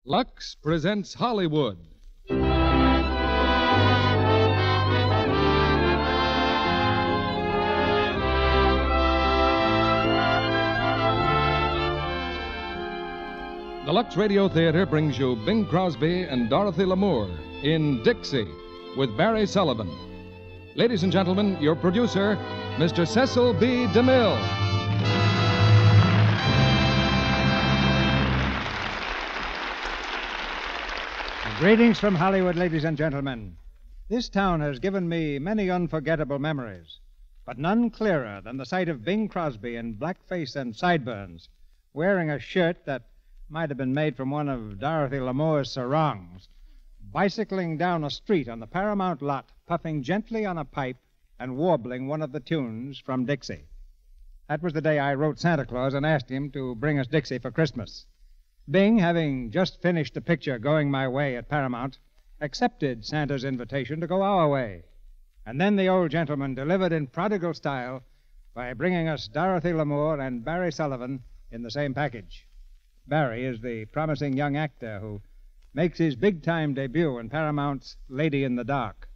Lux presents Hollywood. The Lux Radio Theater brings you Bing Crosby and Dorothy Lamour in Dixie with Barry Sullivan. Ladies and gentlemen, your producer, Mr. Cecil B. DeMille. Greetings from Hollywood, ladies and gentlemen. This town has given me many unforgettable memories, but none clearer than the sight of Bing Crosby in blackface and sideburns, wearing a shirt that might have been made from one of Dorothy Lamour's sarongs, bicycling down a street on the Paramount lot, puffing gently on a pipe and warbling one of the tunes from Dixie. That was the day I wrote Santa Claus and asked him to bring us Dixie for Christmas. Bing, having just finished a picture going my way at Paramount, accepted Santa's invitation to go our way. And then the old gentleman delivered in prodigal style by bringing us Dorothy Lamour and Barry Sullivan in the same package. Barry is the promising young actor who makes his big-time debut in Paramount's Lady in the Dark.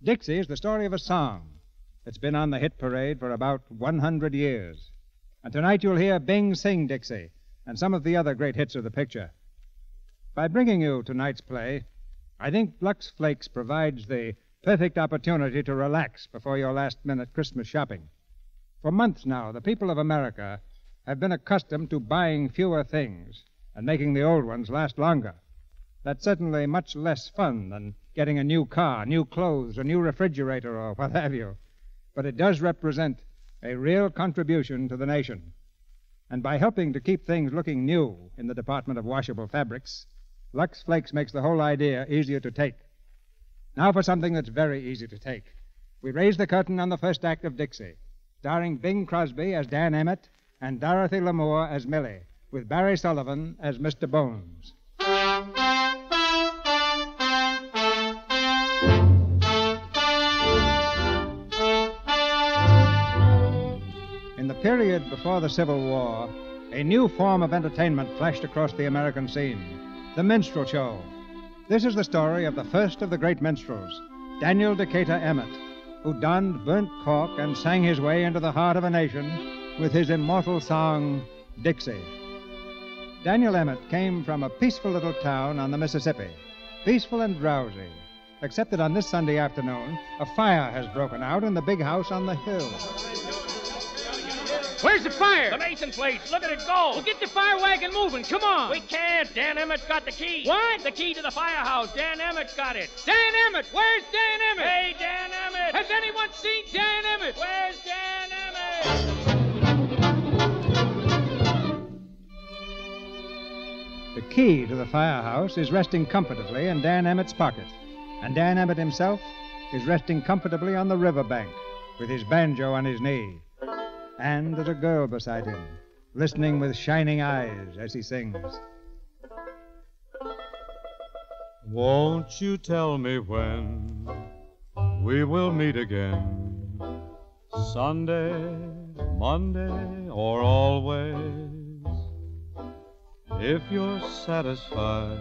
Dixie is the story of a song that's been on the hit parade for about 100 years. And tonight you'll hear Bing sing Dixie and some of the other great hits of the picture. By bringing you tonight's play, I think Lux Flakes provides the perfect opportunity to relax before your last-minute Christmas shopping. For months now, the people of America have been accustomed to buying fewer things and making the old ones last longer. That's certainly much less fun than getting a new car, new clothes, a new refrigerator, or what have you. But it does represent a real contribution to the nation. And by helping to keep things looking new in the department of washable fabrics, Lux Flakes makes the whole idea easier to take. Now for something that's very easy to take. We raise the curtain on the first act of Dixie, starring Bing Crosby as Dan Emmett and Dorothy Lamour as Millie, with Barry Sullivan as Mr. Bones. In the period before the Civil War, a new form of entertainment flashed across the American scene, the minstrel show. This is the story of the first of the great minstrels, Daniel Decatur Emmett, who donned burnt cork and sang his way into the heart of a nation with his immortal song, Dixie. Daniel Emmett came from a peaceful little town on the Mississippi, peaceful and drowsy, except that on this Sunday afternoon, a fire has broken out in the big house on the hill. Where's the fire? The Mason place. Look at it go. Well, get the fire wagon moving. Come on. We can't. Dan Emmett's got the key. What? The key to the firehouse. Dan Emmett's got it. Dan Emmett. Where's Dan Emmett? Hey, Dan Emmett. Has anyone seen Dan Emmett? Where's Dan Emmett? The key to the firehouse is resting comfortably in Dan Emmett's pocket, and Dan Emmett himself is resting comfortably on the riverbank with his banjo on his knee. And there's a girl beside him, listening with shining eyes as he sings. Won't you tell me when we will meet again? Sunday, Monday, or always? If you're satisfied,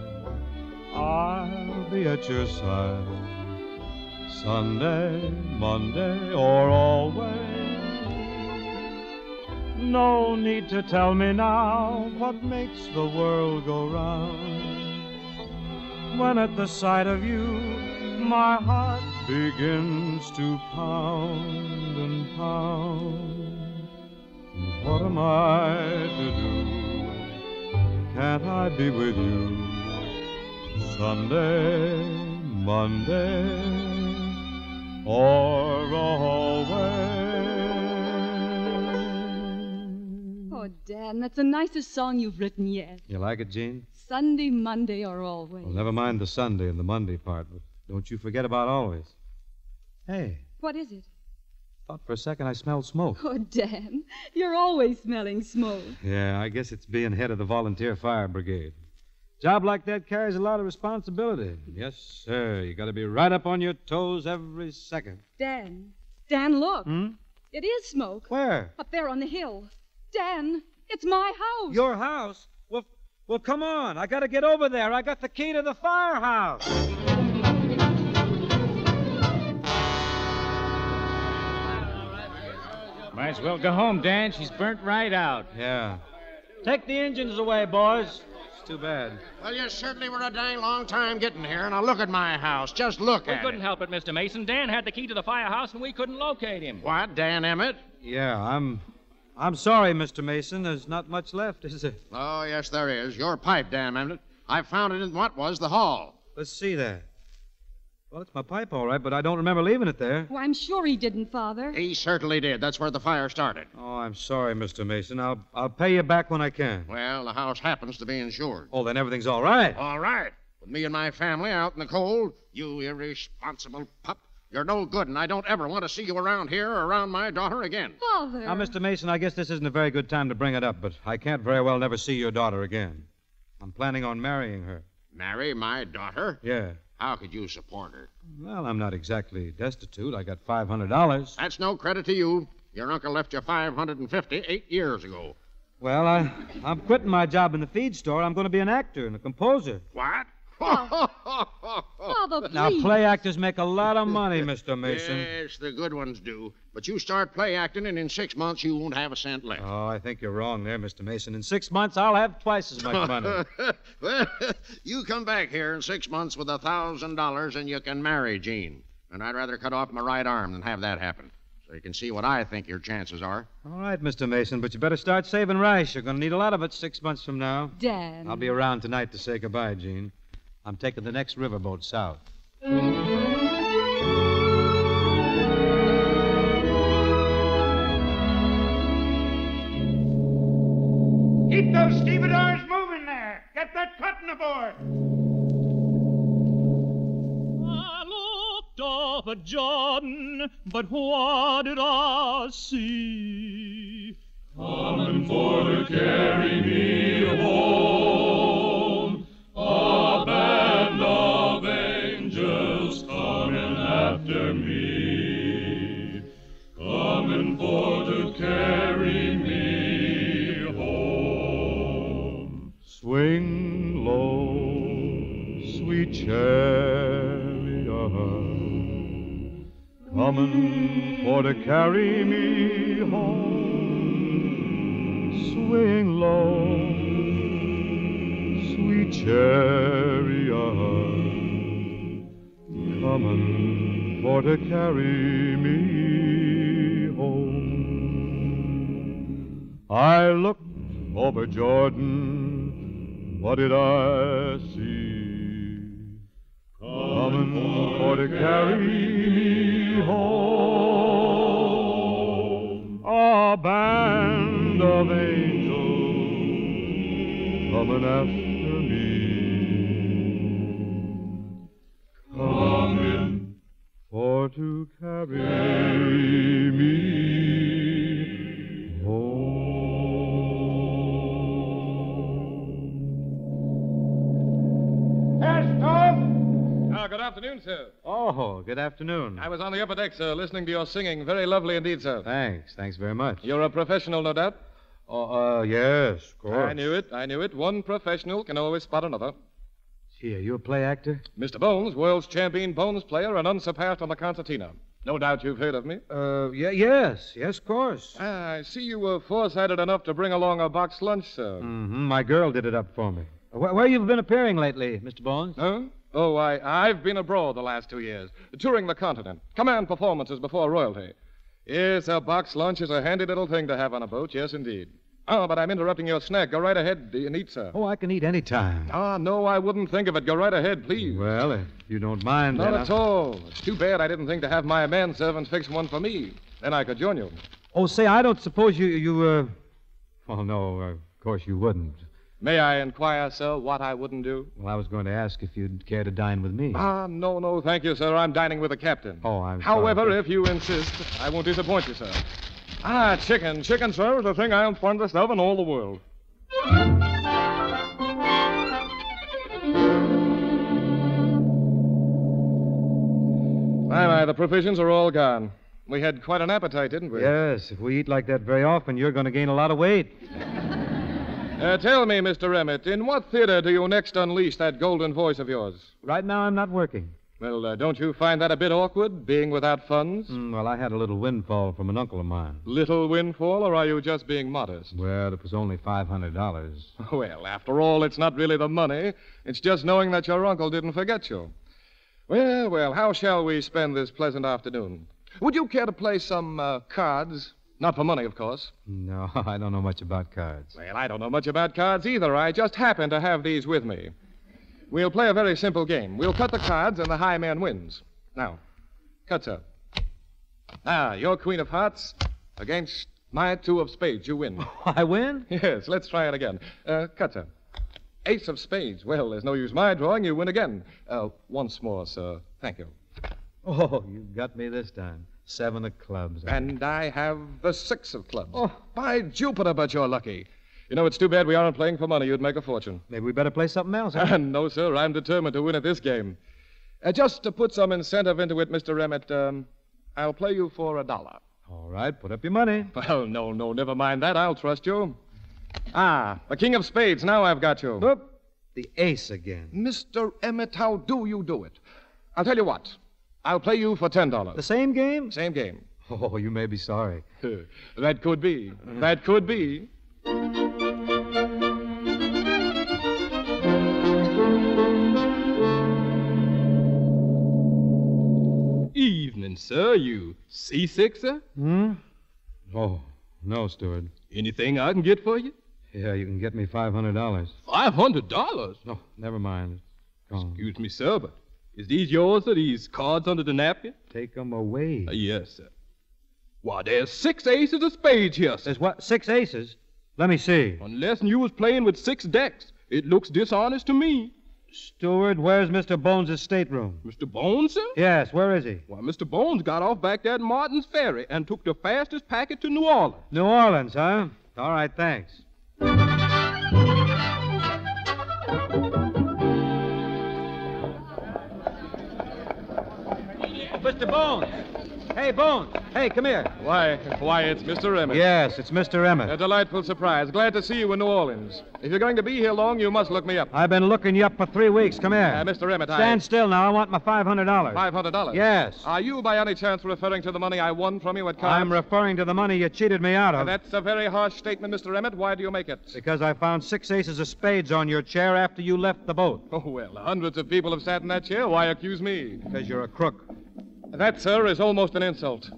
I'll be at your side. Sunday, Monday, or always? No need to tell me now what makes the world go round. When at the sight of you, my heart begins to pound and pound. What am I to do? Can't I be with you? Sunday, Monday, or always? Oh, Dan, that's the nicest song you've written yet. You like it, Gene? Sunday, Monday, or always. Well, never mind the Sunday and the Monday part, but don't you forget about always. Hey, What is it? thought for a second I smelled smoke. Oh, Dan, you're always smelling smoke. Yeah, I guess it's being head of the volunteer fire brigade. Job like that carries a lot of responsibility. Yes, sir. You got to be right up on your toes every second. Dan, look. It is smoke. Where? Up there on the hill. Dan, it's my house. Your house? Well, Well, come on. I got to get over there. I got the key to the firehouse. Might as well go home, Dan. She's burnt right out. Yeah. Take the engines away, boys. It's too bad. Well, you certainly were a dang long time getting here. Now look at my house. Just look We at couldn't it. help it, Mr. Mason. Dan had the key to the firehouse, and we couldn't locate him. What, Dan Emmett? Yeah, I'm sorry, Mr. Mason. There's not much left, is there? Oh, yes, there is. Your pipe, Dan Emmett. I found it in what was the hall. Let's see that. Well, it's my pipe, all right, but I don't remember leaving it there. Oh, I'm sure he didn't, Father. He certainly did. That's where the fire started. Oh, I'm sorry, Mr. Mason. I'll pay you back when I can. Well, the house happens to be insured. Oh, then everything's all right. All right. With me and my family out in the cold, you irresponsible pup, you're no good, and I don't ever want to see you around here or around my daughter again. Father. Now, Mr. Mason, I guess this isn't a very good time to bring it up, but I can't very well never see your daughter again. I'm planning on marrying her. Marry my daughter? Yeah. How could you support her? Well, I'm not exactly destitute. I got $500. That's no credit to you. Your uncle left you $550 8 years ago. Well, I'm quitting my job in the feed store. I'm going to be an actor and a composer. What? Father, please. Now, play actors make a lot of money, Mr. Mason. Yes, the good ones do. But you start play acting, and in 6 months, you won't have a cent left. Oh, I think you're wrong there, Mr. Mason. In 6 months, I'll have twice as much money. Well, you come back here in 6 months with $1,000, and you can marry Jean. And I'd rather cut off my right arm than have that happen. So you can see what I think your chances are. All right, Mr. Mason, but you better start saving rice. You're going to need a lot of it 6 months from now. Dan. I'll be around tonight to say goodbye, Jean. I'm taking the next riverboat south. Keep those stevedores moving there. Get that cotton aboard. I looked up at Jordan, but what did I see? Coming for to carry me home, a band of angels coming after me, coming for to carry me home. Swing low, sweet chariot, coming for to carry me home. Swing low, sweet chariot, coming for to carry me home. I looked over Jordan, what did I see? Coming for to carry me home. A band of angels coming after me, coming for to carry me home. Good afternoon, sir. Oh, good afternoon. I was on the upper deck, sir, listening to your singing. Very lovely indeed, sir. Thanks very much. You're a professional, no doubt? Yes, of course. I knew it. One professional can always spot another. Gee, are you a play actor? Mr. Bones, world's champion Bones player and unsurpassed on the concertina. No doubt you've heard of me. Yes, of course. I see you were foresighted enough to bring along a box lunch, sir. Mm-hmm. My girl did it up for me. Where you've been appearing lately, Mr. Bones? Huh? Oh, I've been abroad the last 2 years, touring the continent, command performances before royalty. Yes, a box lunch is a handy little thing to have on a boat, yes, indeed. Oh, but I'm interrupting your snack. Go right ahead and eat, sir. Oh, I can eat any time. No, I wouldn't think of it. Go right ahead, please. Well, if you don't mind, Not then at all. It's too bad I didn't think to have my manservant fix one for me. Then I could join you. Oh, say, I don't suppose you Well, no, of course you wouldn't. May I inquire, sir, what I wouldn't do? Well, I was going to ask if you'd care to dine with me. No, thank you, sir. I'm dining with the captain. Oh, I'm However, sorry. if you insist, I won't disappoint you, sir. Chicken. Chicken, sir, is the thing I am fondest of in all the world. My, the provisions are all gone. We had quite an appetite, didn't we? Yes, if we eat like that very often, you're going to gain a lot of weight. Tell me, Mr. Emmett, in what theater do you next unleash that golden voice of yours? Right now, I'm not working. Well, don't you find that a bit awkward, being without funds? Well, I had a little windfall from an uncle of mine. Little windfall, or are you just being modest? Well, it was only $500. Well, after all, it's not really the money. It's just knowing that your uncle didn't forget you. Well, how shall we spend this pleasant afternoon? Would you care to play some cards? Not for money, of course. No, I don't know much about cards. Well, I don't know much about cards either. I just happen to have these with me. We'll play a very simple game. We'll cut the cards, and the high man wins. Now, cut, sir. Your queen of hearts against my two of spades. You win. I win? Yes, let's try it again. Cut, sir. Ace of spades. Well, there's no use my drawing. You win again. Once more, sir. Thank you. Oh, you got me this time. 7 of clubs. And I have the 6 of clubs. Oh. By Jupiter, but you're lucky. You know, it's too bad we aren't playing for money. You'd make a fortune. Maybe we better play something else, huh? No, sir. I'm determined to win at this game. Just to put some incentive into it, Mr. Emmett, I'll play you for $1. All right, put up your money. Well, no, never mind that. I'll trust you. The king of spades. Now I've got you. Whoop. The ace again. Mr. Emmett, how do you do it? I'll tell you what. I'll play you for $10. The same game? Same game. Oh, you may be sorry. That could be. That could be. Evening, sir. You seasick, sir? Oh, no, steward. Anything I can get for you? Yeah, you can get me $500. $500? No, never mind. Gone. Excuse me, sir, but is these yours, or these cards under the napkin? Take them away. Yes, sir. Why, there's 6 aces of spades here, sir. There's what, 6 aces? Let me see. Unless you was playing with 6 decks. It looks dishonest to me. Steward, where's Mr. Bones' stateroom? Mr. Bones, sir? Yes, where is he? Why, Mr. Bones got off back there at Martin's Ferry and took the fastest packet to New Orleans. New Orleans, huh? All right, thanks. Mr. Bones! Hey, Bones! Hey, come here. Why, it's Mr. Emmett. Yes, it's Mr. Emmett. A delightful surprise. Glad to see you in New Orleans. If you're going to be here long, you must look me up. I've been looking you up for 3 weeks. Come here. Mr. Emmett, Stand still now. I want my $500. $500? Yes. Are you by any chance referring to the money I won from you at cards? I'm referring to the money you cheated me out of. That's a very harsh statement, Mr. Emmett. Why do you make it? Because I found 6 aces of spades on your chair after you left the boat. Oh, well, hundreds of people have sat in that chair. Why accuse me? Because you're a crook. That, sir, is almost an insult.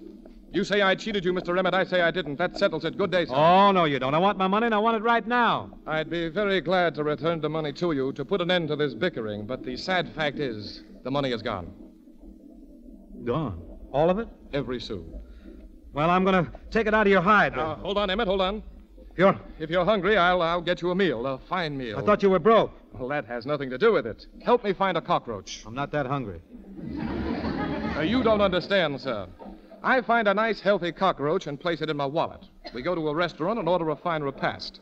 You say I cheated you, Mr. Emmett. I say I didn't. That settles it. Good day, sir. Oh, no, you don't. I want my money, and I want it right now. I'd be very glad to return the money to you to put an end to this bickering, but the sad fact is the money is gone. Gone? All of it? Every sou. Well, I'm going to take it out of your hide. Hold on, Emmett. Hold on. You're... If you're hungry, I'll get you a meal, a fine meal. I thought you were broke. Well, that has nothing to do with it. Help me find a cockroach. I'm not that hungry. You don't understand, sir. I find a nice, healthy cockroach and place it in my wallet. We go to a restaurant and order a fine repast.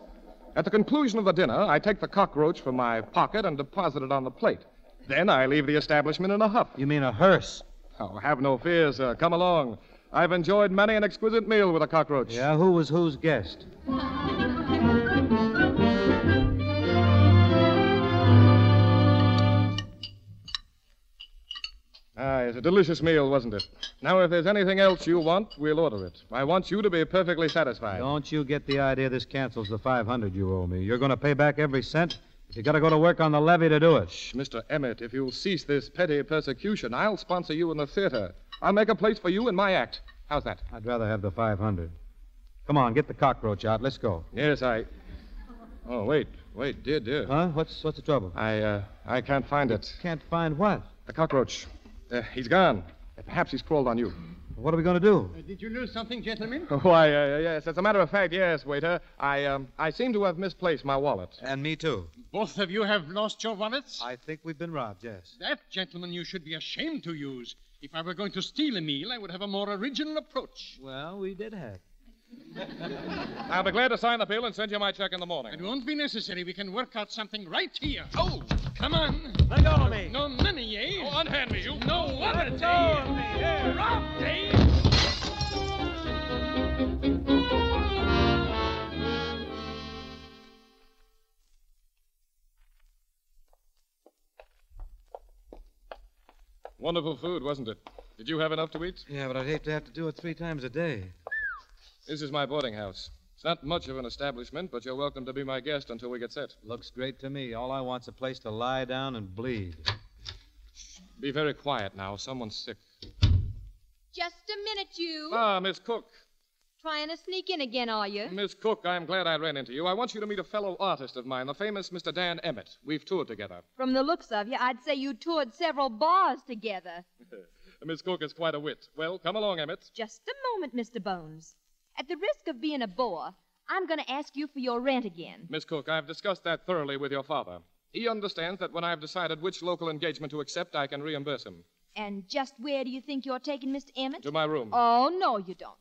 At the conclusion of the dinner, I take the cockroach from my pocket and deposit it on the plate. Then I leave the establishment in a huff. You mean a hearse? Oh, have no fear, sir. Come along. I've enjoyed many an exquisite meal with a cockroach. Yeah, who was whose guest? It's a delicious meal, wasn't it? Now, if there's anything else you want, we'll order it. I want you to be perfectly satisfied. Don't you get the idea this cancels the $500 you owe me. You're going to pay back every cent. You got to go to work on the levee to do it. Shh, Mr. Emmett, if you'll cease this petty persecution, I'll sponsor you in the theater. I'll make a place for you in my act. How's that? I'd rather have the $500. Come on, get the cockroach out. Let's go. Yes, Oh, wait, dear. Huh? What's the trouble? I can't find it. Can't find what? The cockroach. He's gone. Perhaps he's crawled on you. What are we going to do? Did you lose something, gentlemen? Why, yes. As a matter of fact, yes, waiter. I seem to have misplaced my wallet. And me, too. Both of you have lost your wallets? I think we've been robbed, yes. That, gentleman, you should be ashamed to use. If I were going to steal a meal, I would have a more original approach. Well, we did have. I'll be glad to sign the bill and send you my check in the morning. It won't be necessary. We can work out something right here. Oh! Come on. Let go of me. No money, eh? Oh, unhand me, you. No wallet, Let go of me. eh? Robbed, eh? Wonderful food, wasn't it? Did you have enough to eat? Yeah, but I'd hate to have to do it 3 times a day. This is my boarding house. It's not much of an establishment, but you're welcome to be my guest until we get set. Looks great to me. All I want's a place to lie down and bleed. Be very quiet now. Someone's sick. Just a minute, you. Ah, Miss Cook. Trying to sneak in again, are you? Miss Cook, I'm glad I ran into you. I want you to meet a fellow artist of mine, the famous Mr. Dan Emmett. We've toured together. From the looks of you, I'd say you toured several bars together. Miss Cook is quite a wit. Well, come along, Emmett. Just a moment, Mr. Bones. At the risk of being a bore, I'm going to ask you for your rent again. Miss Cook, I've discussed that thoroughly with your father. He understands that when I've decided which local engagement to accept, I can reimburse him. And just where do you think you're taking Mr. Emmett? To my room. Oh, no, you don't.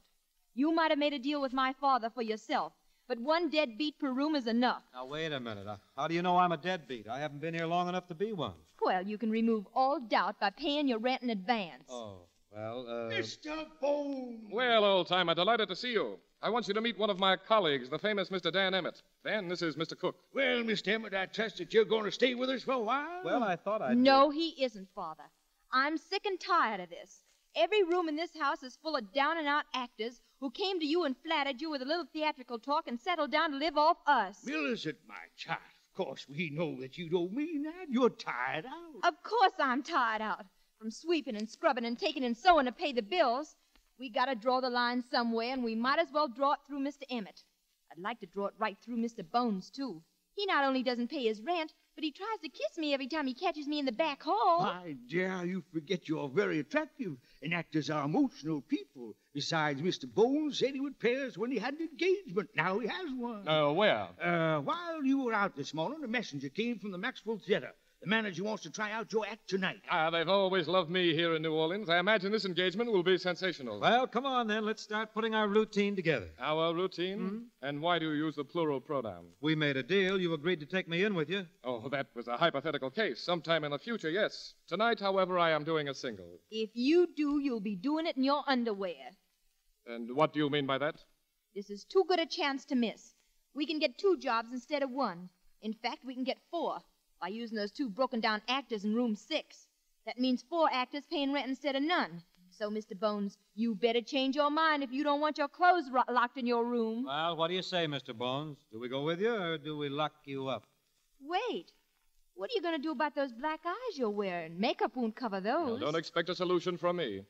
You might have made a deal with my father for yourself, but one deadbeat per room is enough. Now, wait a minute. How do you know I'm a deadbeat? I haven't been here long enough to be one. Well, you can remove all doubt by paying your rent in advance. Oh, well, Mr. Bones! Well, old-timer, delighted to see you. I want you to meet one of my colleagues, the famous Mr. Dan Emmett. Dan, this is Mr. Cook. Well, Mr. Emmett, I trust that you're going to stay with us for a while. Well, I thought I'd... No, he isn't, Father. I'm sick and tired of this. Every room in this house is full of down-and-out actors who came to you and flattered you with a little theatrical talk and settled down to live off us. Millicent, my child, of course we know that you don't mean that. You're tired out. Of course I'm tired out. From sweeping and scrubbing and taking and sewing to pay the bills. We got to draw the line somewhere, and we might as well draw it through Mr. Emmett. I'd like to draw it right through Mr. Bones, too. He not only doesn't pay his rent, but he tries to kiss me every time he catches me in the back hall. My dear, you forget you're very attractive, and actors are emotional people. Besides, Mr. Bones said he would pay us when he had an engagement. Now he has one. Where? While you were out this morning, a messenger came from the Maxwell Theater. The manager wants to try out your act tonight. They've always loved me here in New Orleans. I imagine this engagement will be sensational. Well, come on, then. Let's start putting our routine together. Our routine? Mm-hmm. And why do you use the plural pronoun? We made a deal. You agreed to take me in with you. Oh, that was a hypothetical case. Sometime in the future, yes. Tonight, however, I am doing a single. If you do, you'll be doing it in your underwear. And what do you mean by that? This is too good a chance to miss. We can get 2 jobs instead of 1. In fact, we can get 4. By using those 2 broken-down actors in room 6. That means 4 actors paying rent instead of none. So, Mr. Bones, you better change your mind if you don't want your clothes locked in your room. Well, what do you say, Mr. Bones? Do we go with you, or do we lock you up? Wait. What are you going to do about those black eyes you're wearing? Makeup won't cover those. Now, don't expect a solution from me.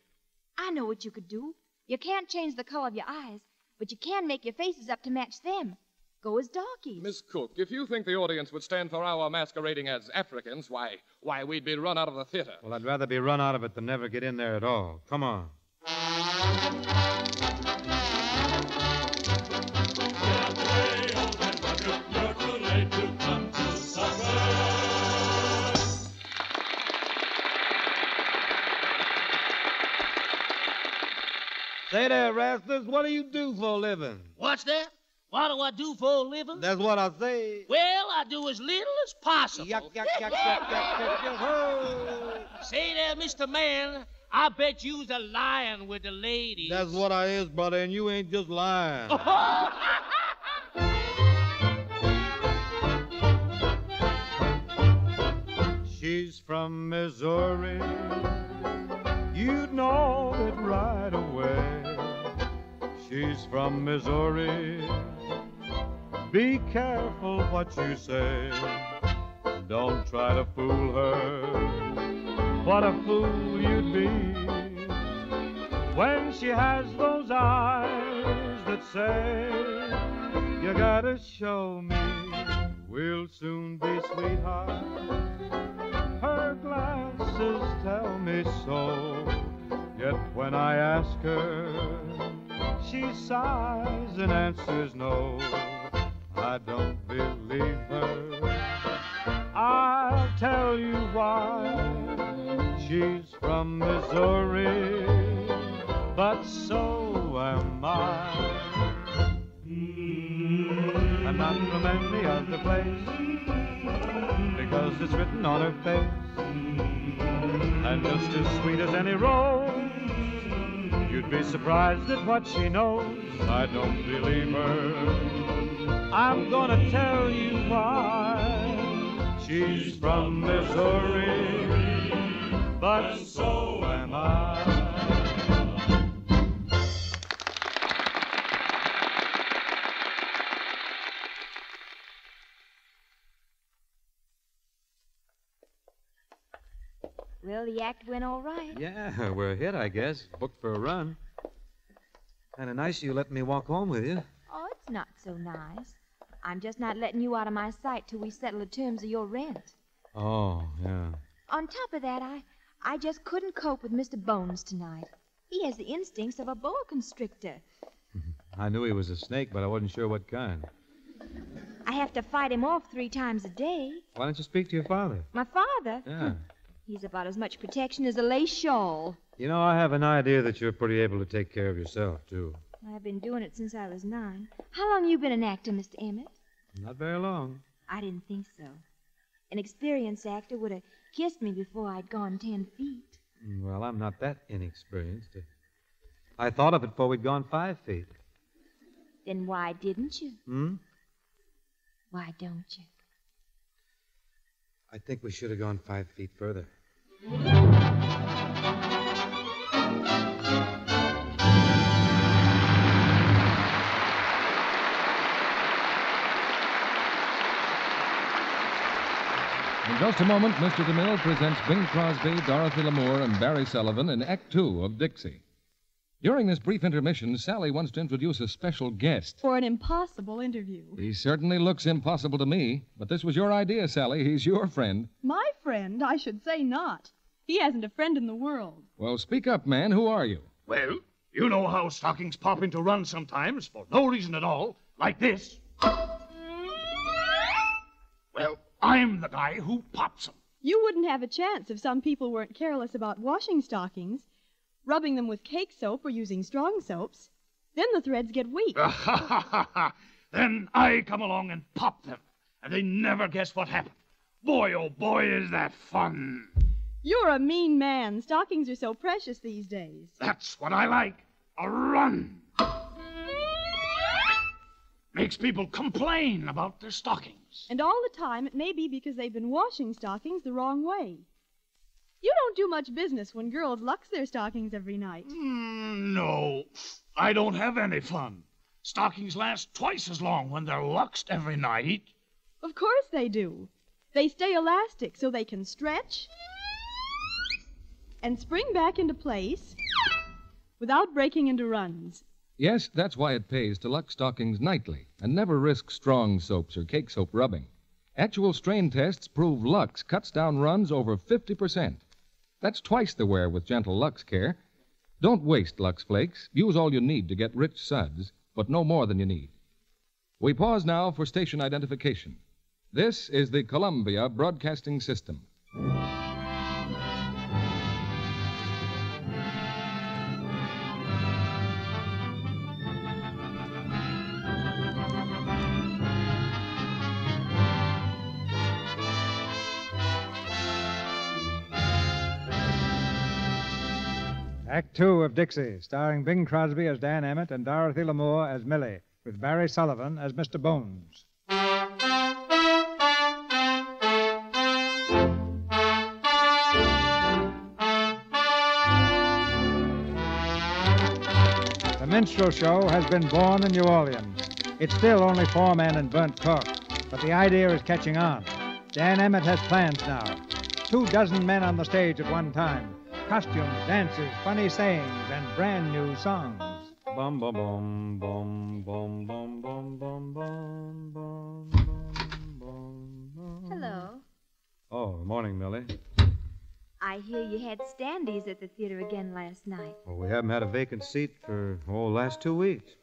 I know what you could do. You can't change the color of your eyes, but you can make your faces up to match them. Go as darkies. Miss Cook, if you think the audience would stand for our masquerading as Africans, why, we'd be run out of the theater. Well, I'd rather be run out of it than never get in there at all. Come on. Say there, Rastas, what do you do for a living? What's that? What do I do for a living? That's what I say. Well, I do as little as possible. Yuck, yuck, yuck, yuck, yuck, yuck, yuck. Say there, Mr. Man, I bet you's a lying with the ladies. That's what I is, brother, and you ain't just lying. She's from Missouri. You'd know it right away. She's from Missouri. Be careful what you say. Don't try to fool her. What a fool you'd be when she has those eyes that say, you gotta show me. We'll soon be sweethearts. Her glasses tell me so. Yet when I ask her, she sighs and answers no. I don't believe her. I'll tell you why. She's from Missouri, but so am I. I'm not from any other place, because it's written on her face. And just as sweet as any rose, you'd be surprised at what she knows. I don't believe her. I'm gonna tell you why. She's from Missouri, but so am I. Well, the act went all right. Yeah, we're a hit, I guess. Booked for a run. Kind of nice you let me walk home with you. Oh, it's not so nice. I'm just not letting you out of my sight till we settle the terms of your rent. Oh, yeah. On top of that, I just couldn't cope with Mr. Bones tonight. He has the instincts of a boa constrictor. I knew he was a snake, but I wasn't sure what kind. I have to fight him off 3 times a day. Why don't you speak to your father? My father? Yeah. He's about as much protection as a lace shawl. You know, I have an idea that you're pretty able to take care of yourself, too. I've been doing it since I was 9. How long you been an actor, Mr. Emmett? Not very long. I didn't think so. An experienced actor would have kissed me before I'd gone 10 feet. Well, I'm not that inexperienced. I thought of it before we'd gone 5 feet. Then why didn't you? Why don't you? I think we should have gone 5 feet further. In just a moment, Mr. DeMille presents Bing Crosby, Dorothy Lamour, and Barry Sullivan in Act 2 of Dixie. During this brief intermission, Sally wants to introduce a special guest. For an impossible interview. He certainly looks impossible to me, but this was your idea, Sally. He's your friend. My friend? I should say not. He hasn't a friend in the world. Well, speak up, man. Who are you? Well, you know how stockings pop into runs sometimes for no reason at all, like this. Well, I'm the guy who pops them. You wouldn't have a chance if some people weren't careless about washing stockings, rubbing them with cake soap or using strong soaps. Then the threads get weak. Then I come along and pop them, and they never guess what happened. Boy, oh boy, is that fun. You're a mean man. Stockings are so precious these days. That's what I like. A run. Makes people complain about their stockings. And all the time, it may be because they've been washing stockings the wrong way. You don't do much business when girls lux their stockings every night. No, I don't have any fun. Stockings last twice as long when they're luxed every night. Of course they do. They stay elastic so they can stretch and spring back into place without breaking into runs. Yes, that's why it pays to lux stockings nightly and never risk strong soaps or cake soap rubbing. Actual strain tests prove Lux cuts down runs over 50%. That's twice the wear with gentle Lux care. Don't waste Lux Flakes. Use all you need to get rich suds, but no more than you need. We pause now for station identification. This is the Columbia Broadcasting System. Act 2 of Dixie, starring Bing Crosby as Dan Emmett and Dorothy Lamour as Millie, with Barry Sullivan as Mr. Bones. The minstrel show has been born in New Orleans. It's still only 4 men and burnt cork, but the idea is catching on. Dan Emmett has plans now. 24 men on the stage at one time. Costumes, dances, funny sayings, and brand new songs. Bum bum bum bum bum bum bum bum bum bum bum. Hello. Oh, good morning, Millie. I hear you had standees at the theater again last night. Well, we haven't had a vacant seat for, last 2 weeks.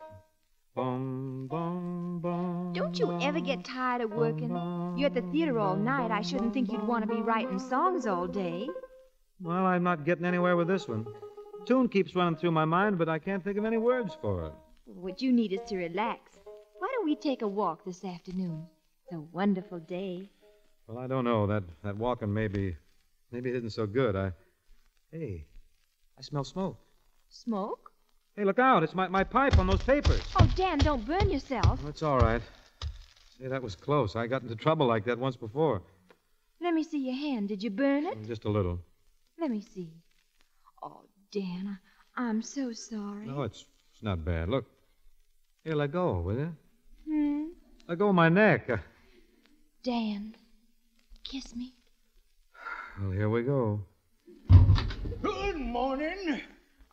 Bum, bum, bum. Don't you ever get tired of working? You're at the theater all night. I shouldn't think you'd want to be writing songs all day. Well, I'm not getting anywhere with this one. The tune keeps running through my mind, but I can't think of any words for it. What you need is to relax. Why don't we take a walk this afternoon? It's a wonderful day. Well, I don't know. That walking maybe it isn't so good. Hey, I smell smoke. Smoke? Hey, look out. It's my pipe on those papers. Oh, Dan, don't burn yourself. It's all right. Say, that was close. I got into trouble like that once before. Let me see your hand. Did you burn it? Just a little. Let me see. Oh, Dan, I'm so sorry. No, it's not bad. Look. Here, let go, will you? Let go of my neck. Dan, kiss me. Well, here we go. Good morning.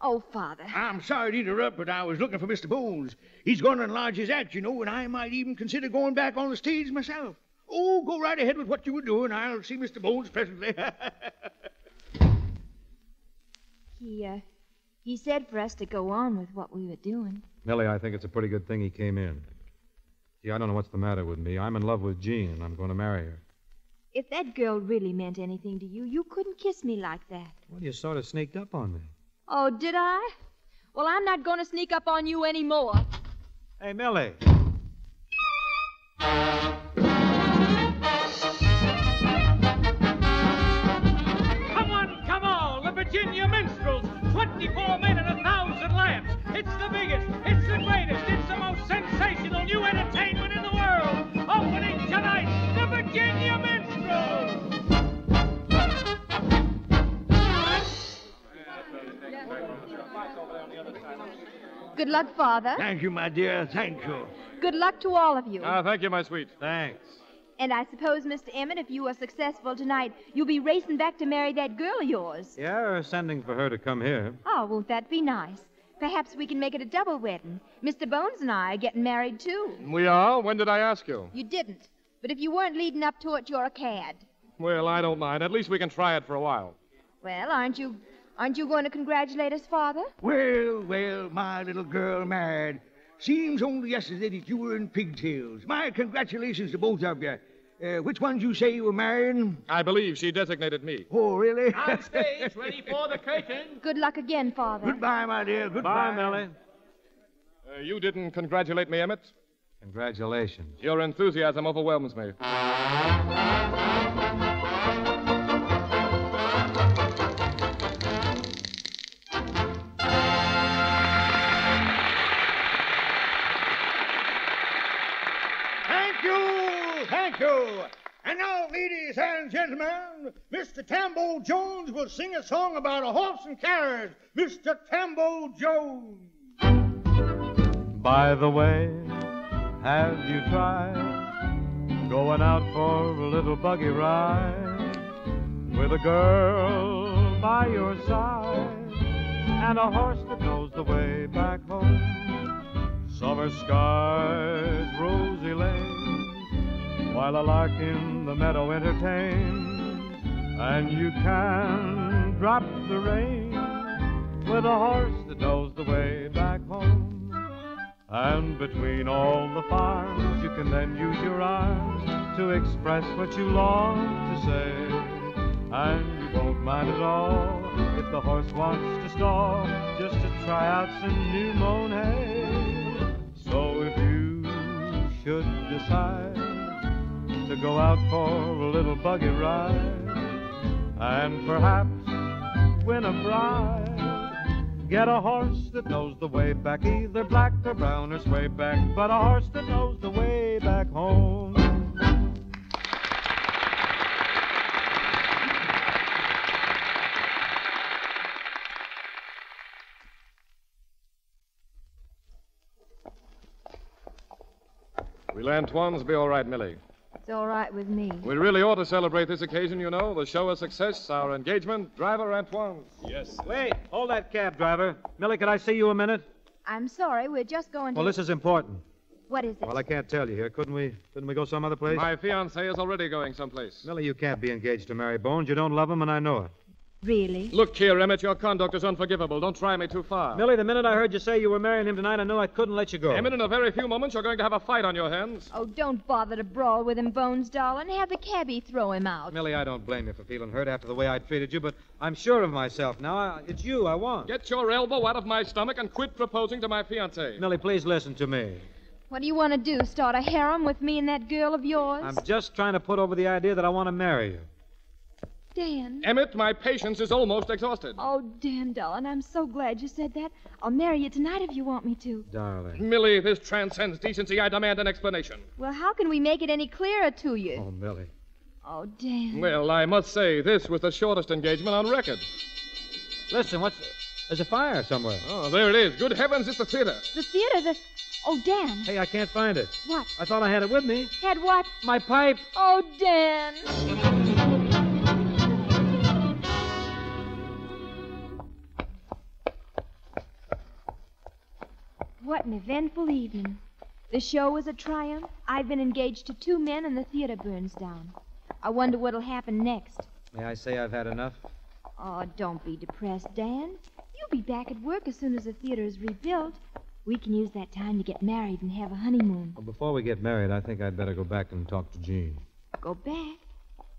Oh, Father. I'm sorry to interrupt, but I was looking for Mr. Bones. He's going to enlarge his act, and I might even consider going back on the stage myself. Oh, go right ahead with what you were doing. I'll see Mr. Bones presently. He said for us to go on with what we were doing. Millie, I think it's a pretty good thing he came in. Gee, I don't know what's the matter with me. I'm in love with Jean, and I'm going to marry her. If that girl really meant anything to you, you couldn't kiss me like that. Well, you sort of sneaked up on me. Oh, did I? Well, I'm not going to sneak up on you anymore. Hey, Millie. Come on, the Virginia Minstrels. 24 men and 1,000 lamps. It's the biggest, it's the greatest, it's the most sensational new entertainment in the world. Opening tonight, the Virginia Minstrels. Good luck, Father. Thank you, my dear. Thank you. Good luck to all of you. Thank you, my sweet. Thanks. And I suppose, Mr. Emmett, if you are successful tonight, you'll be racing back to marry that girl of yours. Yeah, or sending for her to come here. Oh, won't that be nice? Perhaps we can make it a double wedding. Mr. Bones and I are getting married, too. We are? When did I ask you? You didn't. But if you weren't leading up to it, you're a cad. Well, I don't mind. At least we can try it for a while. Well, aren't you going to congratulate us, Father? Well, my little girl married. Seems only yesterday that you were in pigtails. My congratulations to both of you. Which ones you say you were marrying? I believe she designated me. Oh, really? On stage, ready for the curtain. Good luck again, Father. Goodbye, my dear. Goodbye. Bye, Millie. You didn't congratulate me, Emmett? Congratulations. Your enthusiasm overwhelms me. Thank you. And now, ladies and gentlemen, Mr. Tambo Jones will sing a song about a horse and carriage. Mr. Tambo Jones. By the way, have you tried going out for a little buggy ride with a girl by your side and a horse that knows the way back home? Summer skies, rosy lanes, while a lark in the meadow entertains, and you can drop the reins with a horse that knows the way back home. And between all the farms, you can then use your arms to express what you long to say, and you won't mind at all if the horse wants to stall just to try out some new mown hay. So if you should decide to go out for a little buggy ride and perhaps win a bride, get a horse that knows the way back, either black or brown or sway back, but a horse that knows the way back home. Will Antoine's be all right, Millie? It's all right with me. We really ought to celebrate this occasion, you know. The show a success, our engagement. Driver, Antoine. Yes. Wait, hold that cab, driver. Millie, could I see you a minute? I'm sorry, we're just going to... Well, this is important. What is it? Well, I can't tell you here. Couldn't we go some other place? My fiancée is already going someplace. Millie, you can't be engaged to Mary Bones. You don't love him, and I know it. Really? Look here, Emmett, your conduct is unforgivable. Don't try me too far. Millie, the minute I heard you say you were marrying him tonight, I knew I couldn't let you go. Emmett, in a very few moments, you're going to have a fight on your hands. Oh, don't bother to brawl with him, Bones, darling. Have the cabbie throw him out. Millie, I don't blame you for feeling hurt after the way I treated you, but I'm sure of myself now. It's you I want. Get your elbow out of my stomach and quit proposing to my fiancée. Millie, please listen to me. What do you want to do, start a harem with me and that girl of yours? I'm just trying to put over the idea that I want to marry you. Dan. Emmett, my patience is almost exhausted. Oh, Dan, darling, I'm so glad you said that. I'll marry you tonight if you want me to. Darling. Millie, this transcends decency. I demand an explanation. Well, how can we make it any clearer to you? Oh, Millie. Oh, Dan. Well, I must say, this was the shortest engagement on record. Listen, there's a fire somewhere. Oh, there it is. Good heavens, it's the theater. The theater, Oh, Dan. Hey, I can't find it. What? I thought I had it with me. Had what? My pipe. Oh, Dan. What an eventful evening. The show was a triumph. I've been engaged to 2 men, and the theater burns down. I wonder what'll happen next. May I say I've had enough? Oh, don't be depressed, Dan. You'll be back at work as soon as the theater is rebuilt. We can use that time to get married and have a honeymoon. Well, before we get married, I think I'd better go back and talk to Jean. Go back?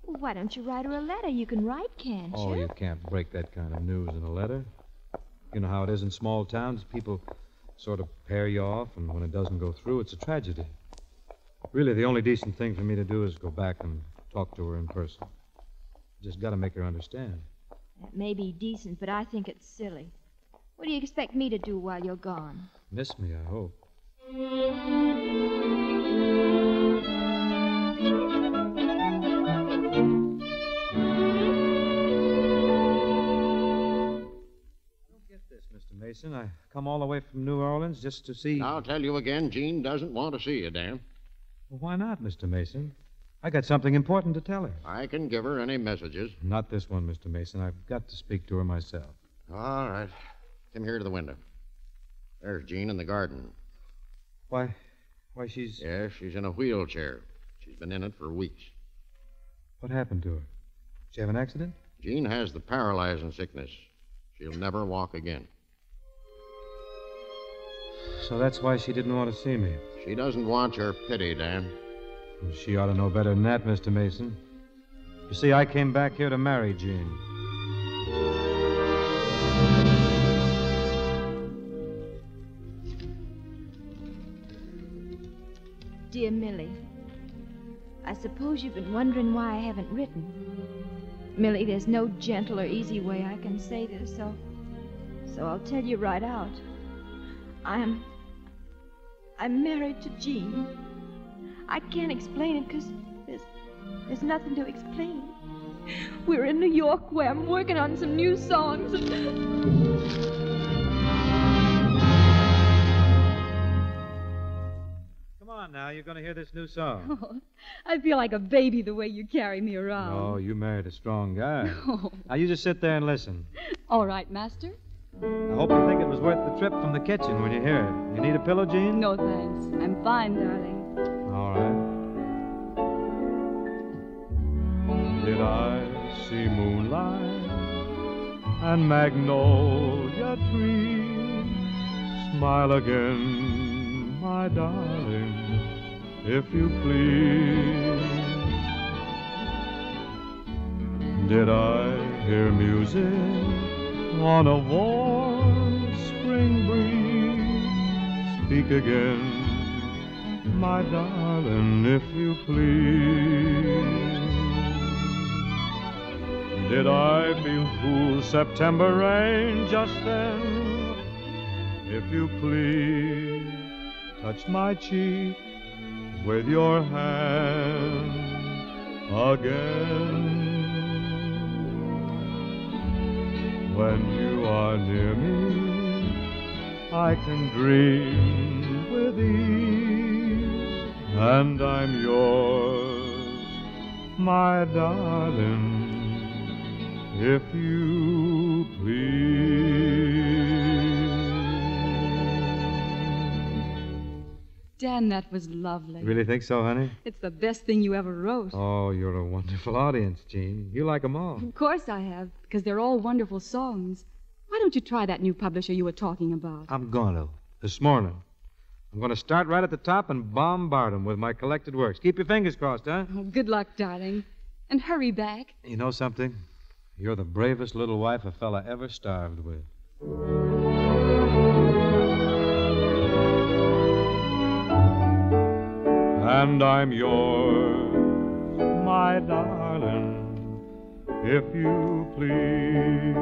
Well, why don't you write her a letter? You can write, can't you? Oh, you can't break that kind of news in a letter. You know how it is in small towns. People sort of pair you off, and when it doesn't go through, it's a tragedy. Really, the only decent thing for me to do is go back and talk to her in person. Just got to make her understand. That may be decent, but I think it's silly. What do you expect me to do while you're gone? Miss me, I hope. Mason, I come all the way from New Orleans just to see... I'll tell you again, Jean doesn't want to see you, Dan. Well, why not, Mr. Mason? I got something important to tell her. I can give her any messages. Not this one, Mr. Mason. I've got to speak to her myself. All right. Come here to the window. There's Jean in the garden. Why, she's... Yes, she's in a wheelchair. She's been in it for weeks. What happened to her? She have an accident? Jean has the paralyzing sickness. She'll never walk again. So that's why she didn't want to see me. She doesn't want your pity, Dan. She ought to know better than that, Mr. Mason. You see, I came back here to marry Jean. Dear Millie, I suppose you've been wondering why I haven't written. Millie, there's no gentle or easy way I can say this, so I'll tell you right out. I'm married to Jean. I can't explain it because there's nothing to explain. We're in New York where I'm working on some new songs. Come on now, you're going to hear this new song. Oh, I feel like a baby the way you carry me around. Oh, you married a strong guy. Oh. Now, you just sit there and listen. All right, Master. I hope you think it was worth the trip from the kitchen when you hear it. You need a pillow, Jean? No, thanks. I'm fine, darling. All right. Did I see moonlight and magnolia trees? Smile again, my darling, if you please. Did I hear music on a warm spring breeze? Speak again, my darling, if you please. Did I feel cool September rain just then? If you please, touch my cheek with your hand again. When you are near me, I can dream with ease, and I'm yours, my darling, if you please. Dan, that was lovely. You really think so, honey? It's the best thing you ever wrote. Oh, you're a wonderful audience, Jean. You like them all. Of course I have, because they're all wonderful songs. Why don't you try that new publisher you were talking about? I'm going to. This morning. I'm going to start right at the top and bombard them with my collected works. Keep your fingers crossed, huh? Oh, good luck, darling. And hurry back. You know something? You're the bravest little wife a fella ever starved with. And I'm yours, my darling, if you please.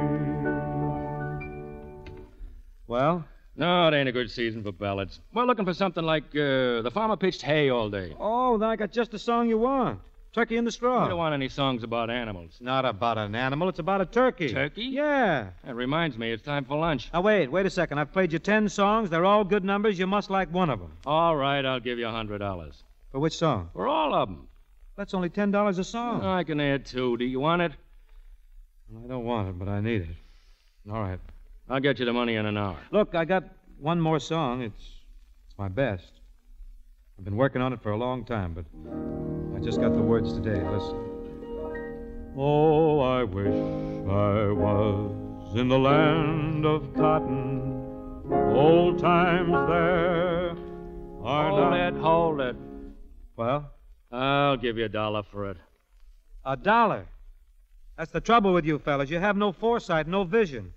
Well? No, it ain't a good season for ballads. We're looking for something like The Farmer Pitched Hay All Day. Oh, then I got just the song you want. Turkey in the straw. We don't want any songs about animals. It's not about an animal. It's about a turkey. Turkey? Yeah. That reminds me, it's time for lunch. Now, wait a second. I've played you 10 songs. They're all good numbers. You must like one of them. All right, I'll give you $100. For which song? For all of them. That's only $10 a song. I can add 2. Do you want it? I don't want it, but I need it. All right. I'll get you the money in an hour. Look, I got one more song. It's my best. I've been working on it for a long time, but I just got the words today. Listen. Oh, I wish I was in the land of cotton. Old times there are Hold it. Well? I'll give you $1 for it. $1? That's the trouble with you fellas. You have no foresight, no vision.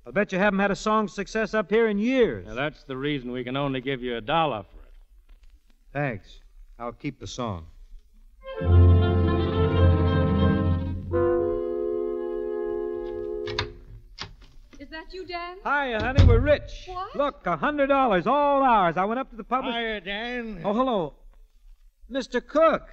I'll bet you haven't had a song success up here in years. Now, that's the reason we can only give you $1 for it. Thanks. I'll keep the song. Is that you, Dan? Hiya, honey. We're rich. What? Look, $100, all ours. I went up to the publisher. Hiya, Dan. Oh, hello. Mr. Cook.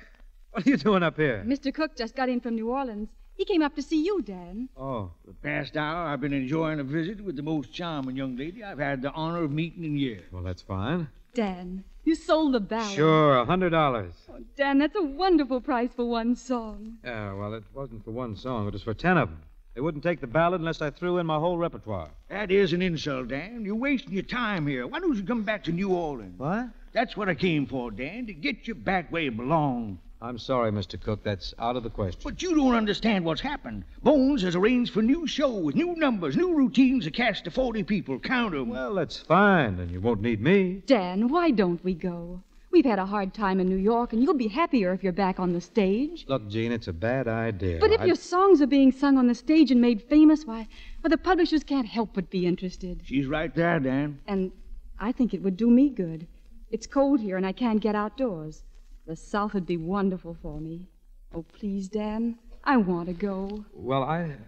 What are you doing up here? Mr. Cook just got in from New Orleans. He came up to see you, Dan. Oh. For the past hour, I've been enjoying a visit with the most charming young lady I've had the honor of meeting in years. Well, that's fine. Dan, you sold the ballad. Sure, $100. Oh, Dan, that's a wonderful price for one song. Yeah, well, it wasn't for one song. It was for 10 of them. They wouldn't take the ballad unless I threw in my whole repertoire. That is an insult, Dan. You're wasting your time here. Why don't you come back to New Orleans? What? That's what I came for, Dan, to get you back where you belong. I'm sorry, Mr. Cook. That's out of the question. But you don't understand what's happened. Bones has arranged for new shows, new numbers, new routines, a cast of 40 people. Count 'em. Well, that's fine, then you won't need me. Dan, why don't we go? We've had a hard time in New York, and you'll be happier if you're back on the stage. Look, Gene, it's a bad idea. But if your songs are being sung on the stage and made famous, why, the publishers can't help but be interested. She's right there, Dan. And I think it would do me good. It's cold here, and I can't get outdoors. The South would be wonderful for me. Oh, please, Dan. I want to go. Well,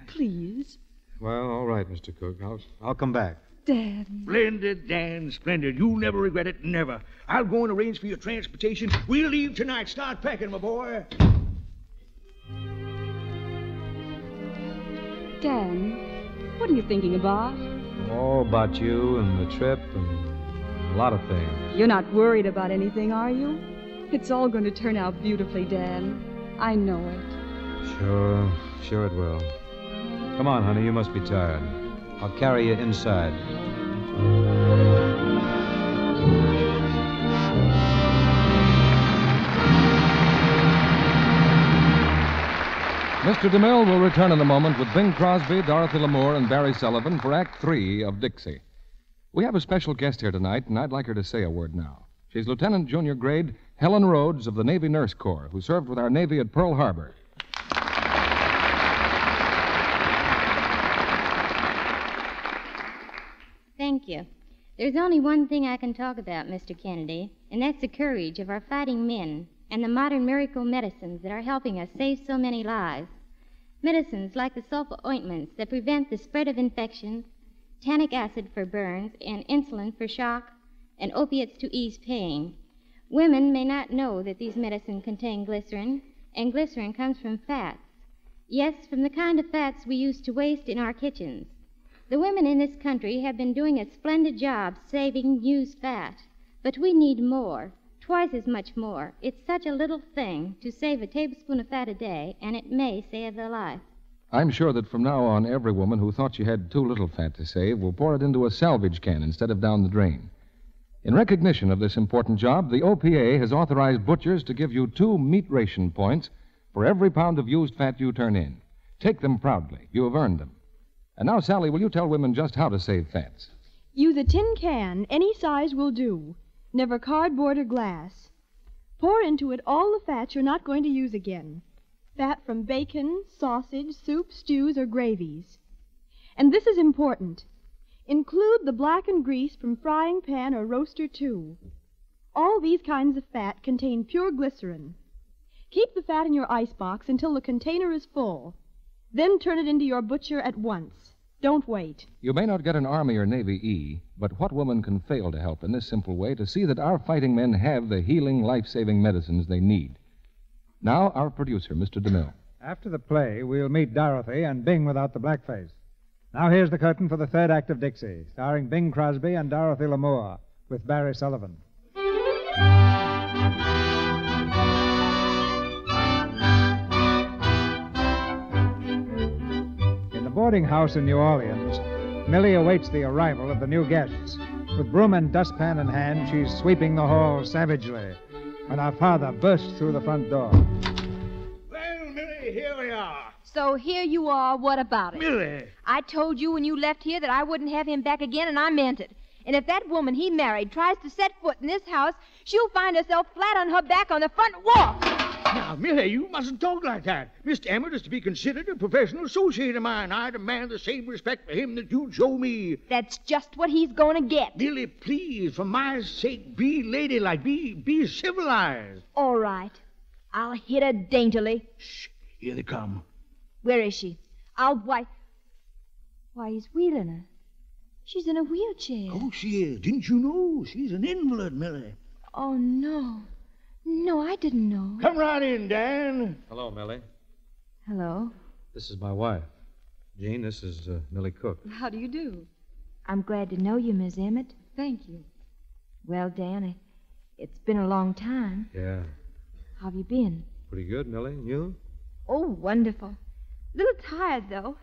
Please. Well, all right, Mr. Cook. I'll come back. Dan. Splendid, Dan, splendid. You'll never regret it, never. I'll go and arrange for your transportation. We'll leave tonight. Start packing, my boy. Dan, what are you thinking about? Oh, about you and the trip and a lot of things. You're not worried about anything, are you? It's all going to turn out beautifully, Dan. I know it. Sure it will. Come on, honey, you must be tired. I'll carry you inside. Mr. DeMille will return in a moment with Bing Crosby, Dorothy Lamour, and Barry Sullivan for Act 3 of Dixie. We have a special guest here tonight, and I'd like her to say a word now. She's Lieutenant Junior Grade Helen Rhodes of the Navy Nurse Corps, who served with our Navy at Pearl Harbor. Thank you. There's only one thing I can talk about, Mr. Kennedy, and that's the courage of our fighting men and the modern miracle medicines that are helping us save so many lives. Medicines like the sulfur ointments that prevent the spread of infection, tannic acid for burns, and insulin for shock, and opiates to ease pain. Women may not know that these medicines contain glycerin, and glycerin comes from fats. Yes, from the kind of fats we used to waste in our kitchens. The women in this country have been doing a splendid job saving used fat, but we need more, twice as much more. It's such a little thing to save a tablespoon of fat a day, and it may save their life. I'm sure that from now on, every woman who thought she had too little fat to save will pour it into a salvage can instead of down the drain. In recognition of this important job, the OPA has authorized butchers to give you 2 meat ration points for every pound of used fat you turn in. Take them proudly. You have earned them. And now, Sally, will you tell women just how to save fats? Use a tin can. Any size will do. Never cardboard or glass. Pour into it all the fats you're not going to use again. Fat from bacon, sausage, soup, stews, or gravies. And this is important. Include the blackened grease from frying pan or roaster, too. All these kinds of fat contain pure glycerin. Keep the fat in your icebox until the container is full. Then turn it into your butcher at once. Don't wait. You may not get an Army or Navy E, but what woman can fail to help in this simple way to see that our fighting men have the healing, life-saving medicines they need? Now, our producer, Mr. DeMille. After the play, we'll meet Dorothy and Bing without the blackface. Now here's the curtain for the third act of Dixie, starring Bing Crosby and Dorothy Lamour, with Barry Sullivan. In the boarding house in New Orleans, Millie awaits the arrival of the new guests. With broom and dustpan in hand, she's sweeping the hall savagely when our father bursts through the front door. Well, Millie, here we are. So here you are. What about it? Millie. I told you when you left here that I wouldn't have him back again, and I meant it. And if that woman he married tries to set foot in this house, she'll find herself flat on her back on the front walk. Now, Millie, you mustn't talk like that. Mr. Emmett is to be considered a professional associate of mine. I demand the same respect for him that you show me. That's just what he's going to get. Millie, please, for my sake, be ladylike. Be civilized. All right. I'll hit her daintily. Shh. Here they come. Where is she? Why, he's wheeling her. She's in a wheelchair. Oh, she is. Didn't you know? She's an invalid, Millie. Oh, no. No, I didn't know. Come right in, Dan. Hello, Millie. Hello. This is my wife. Jean, this is Millie Cook. How do you do? I'm glad to know you, Miss Emmett. Thank you. Well, Dan, it's been a long time. Yeah. How have you been? Pretty good, Millie. You? Oh, wonderful. A little tired, though.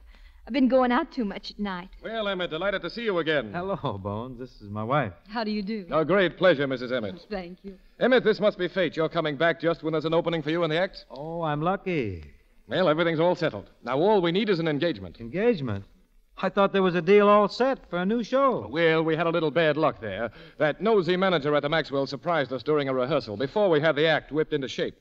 I've been going out too much at night. Well, Emmett, delighted to see you again. Hello, Bones. This is my wife. How do you do? A great pleasure, Mrs. Emmett. Thank you. Emmett, this must be fate. You're coming back just when there's an opening for you in the act. Oh, I'm lucky. Well, everything's all settled. Now, all we need is an engagement. Engagement? I thought there was a deal all set for a new show. Well, we had a little bad luck there. That nosy manager at the Maxwell surprised us during a rehearsal before we had the act whipped into shape.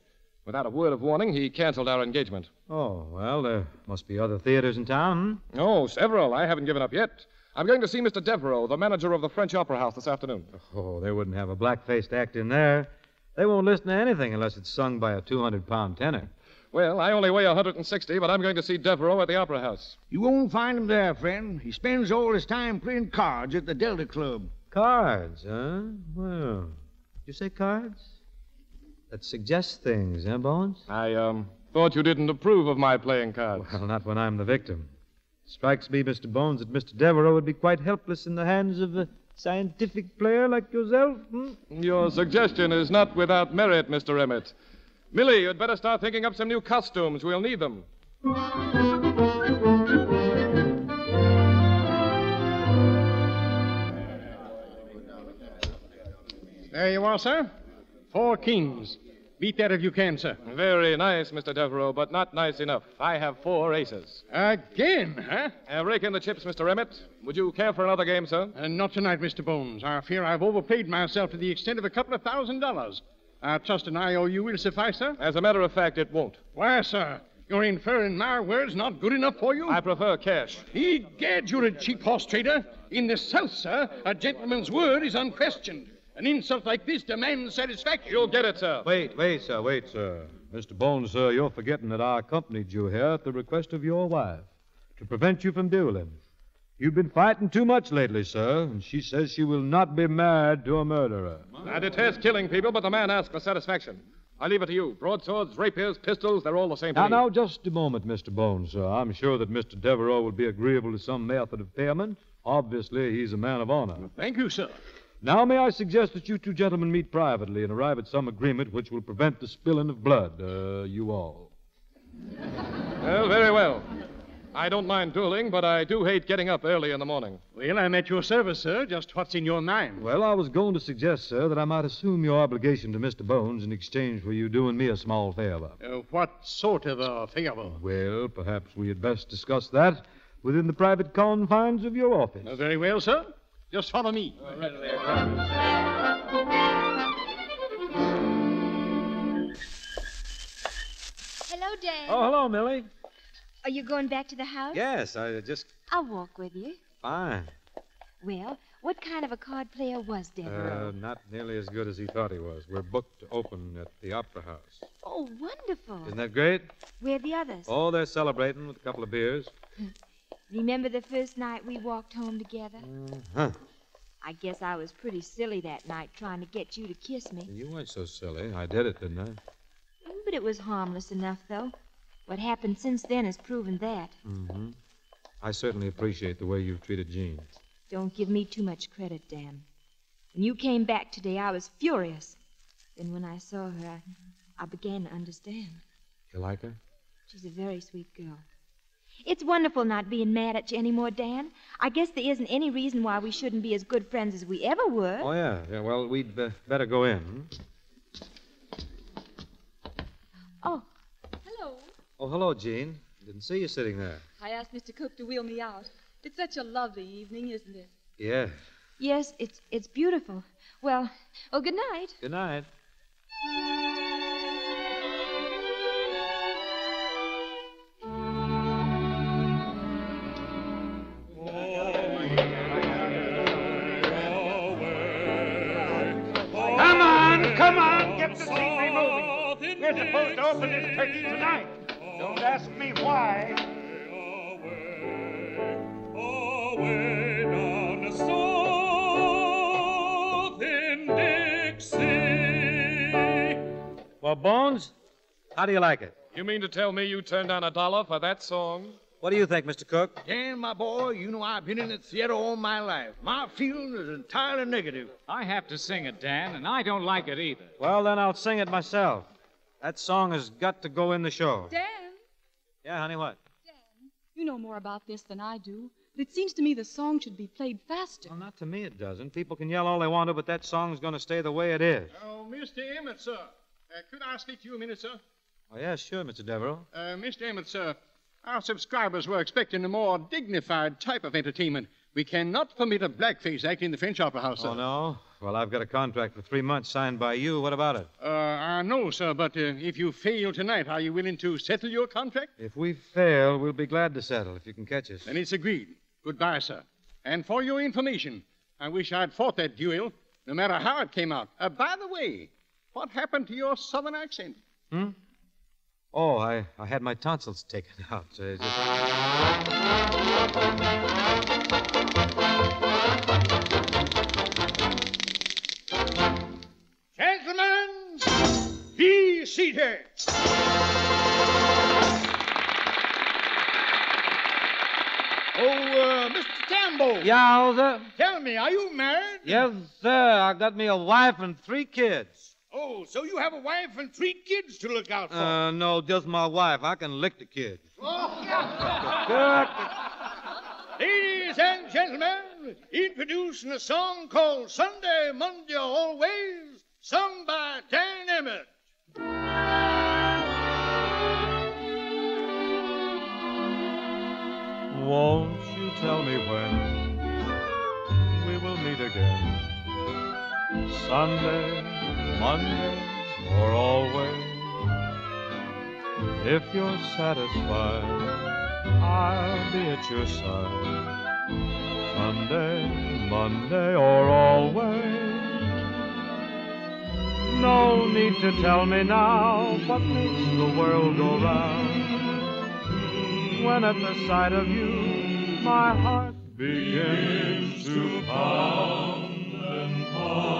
Without a word of warning, he canceled our engagement. Oh, well, there must be other theaters in town. Oh, several. I haven't given up yet. I'm going to see Mr. Devereaux, the manager of the French Opera House, this afternoon. Oh, they wouldn't have a black-faced act in there. They won't listen to anything unless it's sung by a 200-pound tenor. Well, I only weigh 160, but I'm going to see Devereaux at the Opera House. You won't find him there, friend. He spends all his time playing cards at the Delta Club. Cards, huh? Well, you say cards? That suggests things, huh, Bones? I, thought you didn't approve of my playing cards. Well, not when I'm the victim. Strikes me, Mr. Bones, that Mr. Devereaux would be quite helpless in the hands of a scientific player like yourself. Your suggestion is not without merit, Mr. Emmett. Millie, you'd better start thinking up some new costumes. We'll need them. There you are, sir. 4 kings. Beat that if you can, sir. Very nice, Mr. Devereaux, but not nice enough. I have 4 aces. Again, huh? Rake in the chips, Mr. Emmett. Would you care for another game, sir? Not tonight, Mr. Bones. I fear I've overpaid myself to the extent of a couple of $1,000. I trust an IOU will suffice, sir? As a matter of fact, it won't. Why, sir? You're inferring my word's not good enough for you? I prefer cash. Egad, you're a cheap horse trader. In the South, sir, a gentleman's word is unquestioned. An insult like this demands satisfaction. You'll get it, sir. Wait, sir. Mr. Bones, sir, you're forgetting that I accompanied you here at the request of your wife to prevent you from dueling. You've been fighting too much lately, sir, and she says she will not be married to a murderer. I detest killing people, but the man asks for satisfaction. I leave it to you. Broadswords, rapiers, pistols, they're all the same to me. Now, just a moment, Mr. Bones, sir. I'm sure that Mr. Devereaux will be agreeable to some method of payment. Obviously, he's a man of honor. Thank you, sir. Now, may I suggest that you two gentlemen meet privately and arrive at some agreement which will prevent the spilling of blood, you all. Well, very well. I don't mind dueling, but I do hate getting up early in the morning. Well, I'm at your service, sir. Just what's in your mind? Well, I was going to suggest, sir, that I might assume your obligation to Mr. Bones in exchange for you doing me a small favor. What sort of a favor? Well, perhaps we had best discuss that within the private confines of your office. Very well, sir. Just follow me. Hello, Dan. Oh, hello, Millie. Are you going back to the house? Yes, I just... I'll walk with you. Fine. Well, what kind of a card player was Devereaux? Not nearly as good as he thought he was. We're booked to open at the Opera House. Oh, wonderful. Isn't that great? Where are the others? Oh, they're celebrating with a couple of beers. Remember the first night we walked home together? Huh. I guess I was pretty silly that night trying to get you to kiss me. You weren't so silly. I did it, didn't I? but it was harmless enough, though. What happened since then has proven that. Mm-hmm. I certainly appreciate the way you've treated Jean. Don't give me too much credit, Dan. When you came back today, I was furious. Then when I saw her, I began to understand. You like her? She's a very sweet girl. It's wonderful not being mad at you anymore, Dan. I guess there isn't any reason why we shouldn't be as good friends as we ever were. Oh, yeah. Well, we'd better go in. Oh, hello. Oh, hello, Jean. Didn't see you sitting there. I asked Mr. Cook to wheel me out. It's such a lovely evening, isn't it? Yeah. Yes, it's beautiful. Well, good night. Good night. Come on, get the scenery moving. We're supposed to open this turkey tonight. Don't ask me why. Away down the south in Dixie. Well, Bones, how do you like it? You mean to tell me you turned down $1 for that song? What do you think, Mr. Cook? Dan, my boy, you know I've been in the theater all my life. My feeling is entirely negative. I have to sing it, Dan, and I don't like it either. Well, then I'll sing it myself. That song has got to go in the show. Dan? Yeah, honey, what? Dan, you know more about this than I do, but it seems to me the song should be played faster. Well, not to me it doesn't. People can yell all they want to, but that song's going to stay the way it is. Oh, Mr. Emmett, sir. Could I speak to you a minute, sir? Oh, yeah, sure, Mr. Devereux. Mr. Emmett, sir, our subscribers were expecting a more dignified type of entertainment. We cannot permit a blackface act in the French Opera House, sir. Oh, no? Well, I've got a contract for 3 months signed by you. What about it? I know, sir, but if you fail tonight, are you willing to settle your contract? If we fail, we'll be glad to settle, if you can catch us. Then it's agreed. Goodbye, sir. And for your information, I wish I'd fought that duel, no matter how it came out. By the way, what happened to your southern accent? Hmm? Oh, I had my tonsils taken out. So it's just... Gentlemen, be seated. Oh, Mr. Campbell. Yeah, sir? Tell me, are you married? Yes, sir. I got me a wife and 3 kids. Oh, so you have a wife and 3 kids to look out for? No, just my wife. I can lick the kids. Ladies and gentlemen, introducing a song called Sunday, Monday, Always, sung by Dan Emmett. Won't you tell me when we will meet again? Sunday, Monday, or always? If you're satisfied, I'll be at your side. Sunday, Monday, or always? No need to tell me now what makes the world go round. When at the sight of you, my heart begins to pound and pound.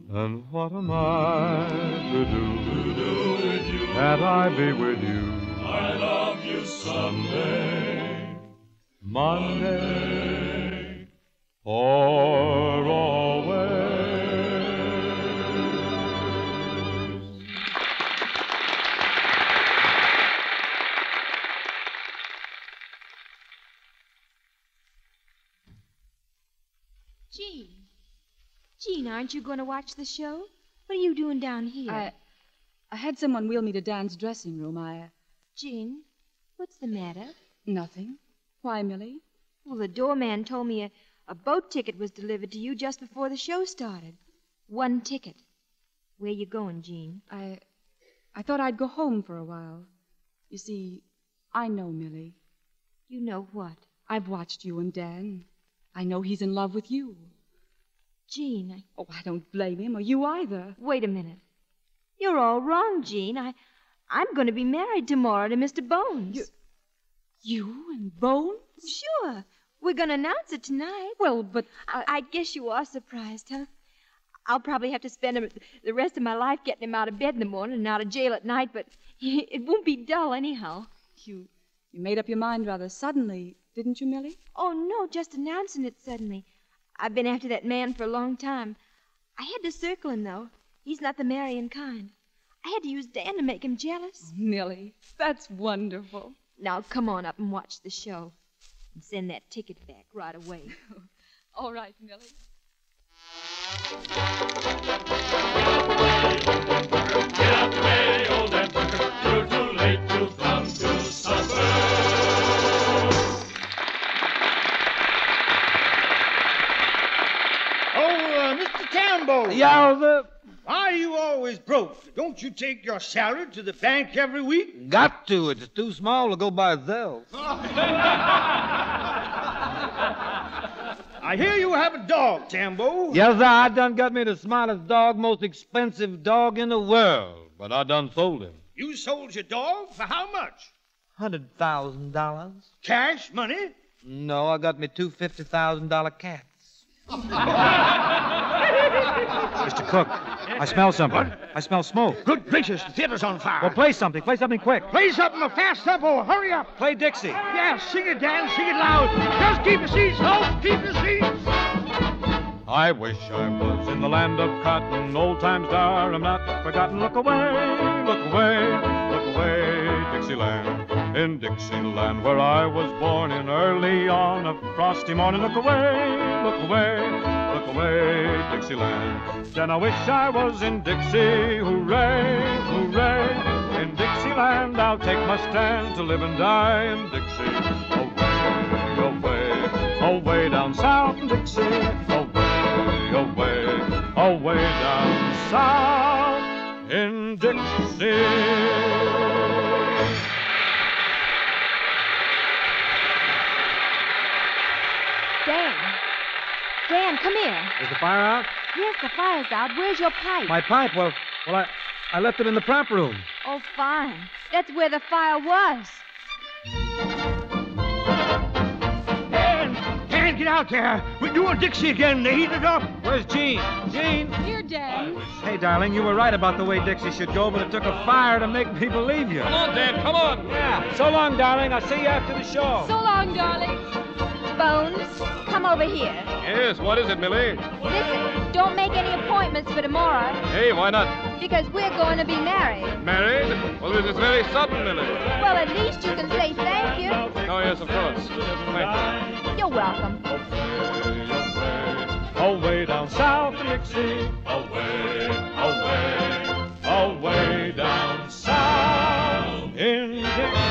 And what am I to do with you? Can't I be with you? I love you Sunday, Monday, or always. Jean, aren't you going to watch the show? What are you doing down here? I had someone wheel me to Dan's dressing room. Jean, what's the matter? Nothing. Why, Millie? Well, the doorman told me a boat ticket was delivered to you just before the show started. 1 ticket. Where you going, Jean? I thought I'd go home for a while. You see, I know Millie. You know what? I've watched you and Dan. I know he's in love with you. Jean, Oh, I don't blame him, or you either. Wait a minute. You're all wrong, Jean. I'm going to be married tomorrow to Mr. Bones. You and Bones? Sure. We're going to announce it tonight. Well, but... I guess you are surprised, huh? I'll probably have to spend the rest of my life getting him out of bed in the morning and out of jail at night, but it won't be dull anyhow. You made up your mind rather suddenly, didn't you, Millie? Oh, no, just announcing it suddenly. I've been after that man for a long time. I had to circle him, though. He's not the marrying kind. I had to use Dan to make him jealous. Millie, that's wonderful. Now, come on up and watch the show. And send that ticket back right away. All right, Millie. Get out the way, old and you're too late to come to supper. Oh, Mr. Tambo. Yowza. Why are you always broke? Don't you take your salary to the bank every week? Got to. It's too small to go by itself. I hear you have a dog, Tambo. Yes, sir. I done got me the smartest dog, most expensive dog in the world. But I done sold him. You sold your dog for how much? $100,000. Cash, money? No, I got me two $50,000 cats. Mr. Cook, I smell something. I smell smoke. Good gracious, the theater's on fire. Well, play something. Play something quick. Play something a fast tempo. Hurry up. Play Dixie. Yeah, sing it, Dan. Sing it loud. Just keep your seats, folks. Keep your seats. I wish I was in the land of cotton. Old times are not forgotten. Look away, look away, look away, Dixieland. In Dixieland, where I was born in early on a frosty morning. Look away, look away, look away, Dixieland. Then I wish I was in Dixie. Hooray, hooray. In Dixieland, I'll take my stand to live and die in Dixie. Away, away, away down south in Dixie. Away, away, away down south in Dixie. Dan, come here. Is the fire out? Yes, the fire's out. Where's your pipe? My pipe? Well, I left it in the prop room. Oh, fine. That's where the fire was. Dan, get out there. We're doing Dixie again. They heated up. Where's Jean? Jean? Here, Dan. Hey, darling, you were right about the way Dixie should go, but it took a fire to make me believe you. Come on, Dan, come on. Yeah. So long, darling. I'll see you after the show. So long, darling. Bones, come over here. Yes, what is it, Millie? Listen, don't make any appointments for tomorrow. Hey, why not? Because we're going to be married. Married? Well, this is very sudden, Millie. Well, at least you can say thank you. Oh, yes, of course. Thank you. You're welcome. Away down south in Dixie. Away, away, away down south in Dixie.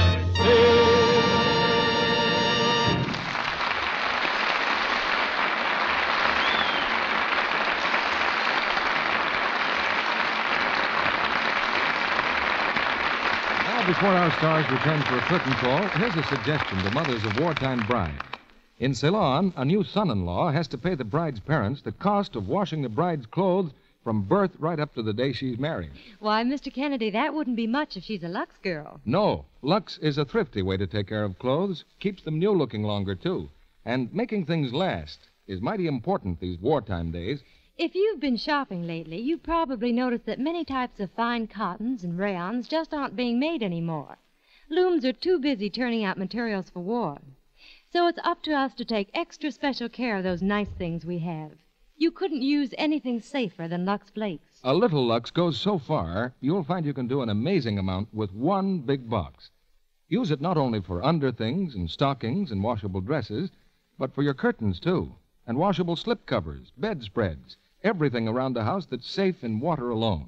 Before our stars return for a curtain call, here's a suggestion to mothers of wartime brides. In Ceylon, a new son-in-law has to pay the bride's parents the cost of washing the bride's clothes from birth right up to the day she's married. Why, Mr. Kennedy, that wouldn't be much if she's a Lux girl. No, Lux is a thrifty way to take care of clothes, keeps them new-looking longer, too. And making things last is mighty important these wartime days. If you've been shopping lately, you've probably noticed that many types of fine cottons and rayons just aren't being made anymore. Looms are too busy turning out materials for war. So it's up to us to take extra special care of those nice things we have. You couldn't use anything safer than Lux Flakes. A little Lux goes so far, you'll find you can do an amazing amount with one big box. Use it not only for underthings and stockings and washable dresses, but for your curtains, too, and washable slipcovers, bedspreads, everything around the house that's safe in water alone.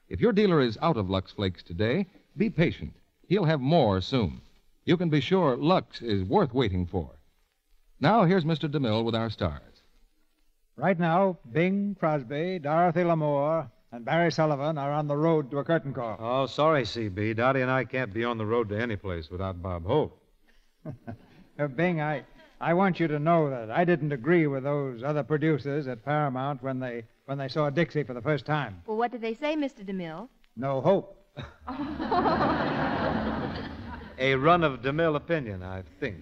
If your dealer is out of Lux Flakes today, be patient. He'll have more soon. You can be sure Lux is worth waiting for. Now, here's Mr. DeMille with our stars. Right now, Bing Crosby, Dorothy Lamour, and Barry Sullivan are on the road to a curtain call. Oh, sorry, CB. Dottie and I can't be on the road to any place without Bob Hope. Bing, I want you to know that I didn't agree with those other producers at Paramount when they saw Dixie for the first time. Well, what did they say, Mr. DeMille? No hope. A run of DeMille opinion, I think.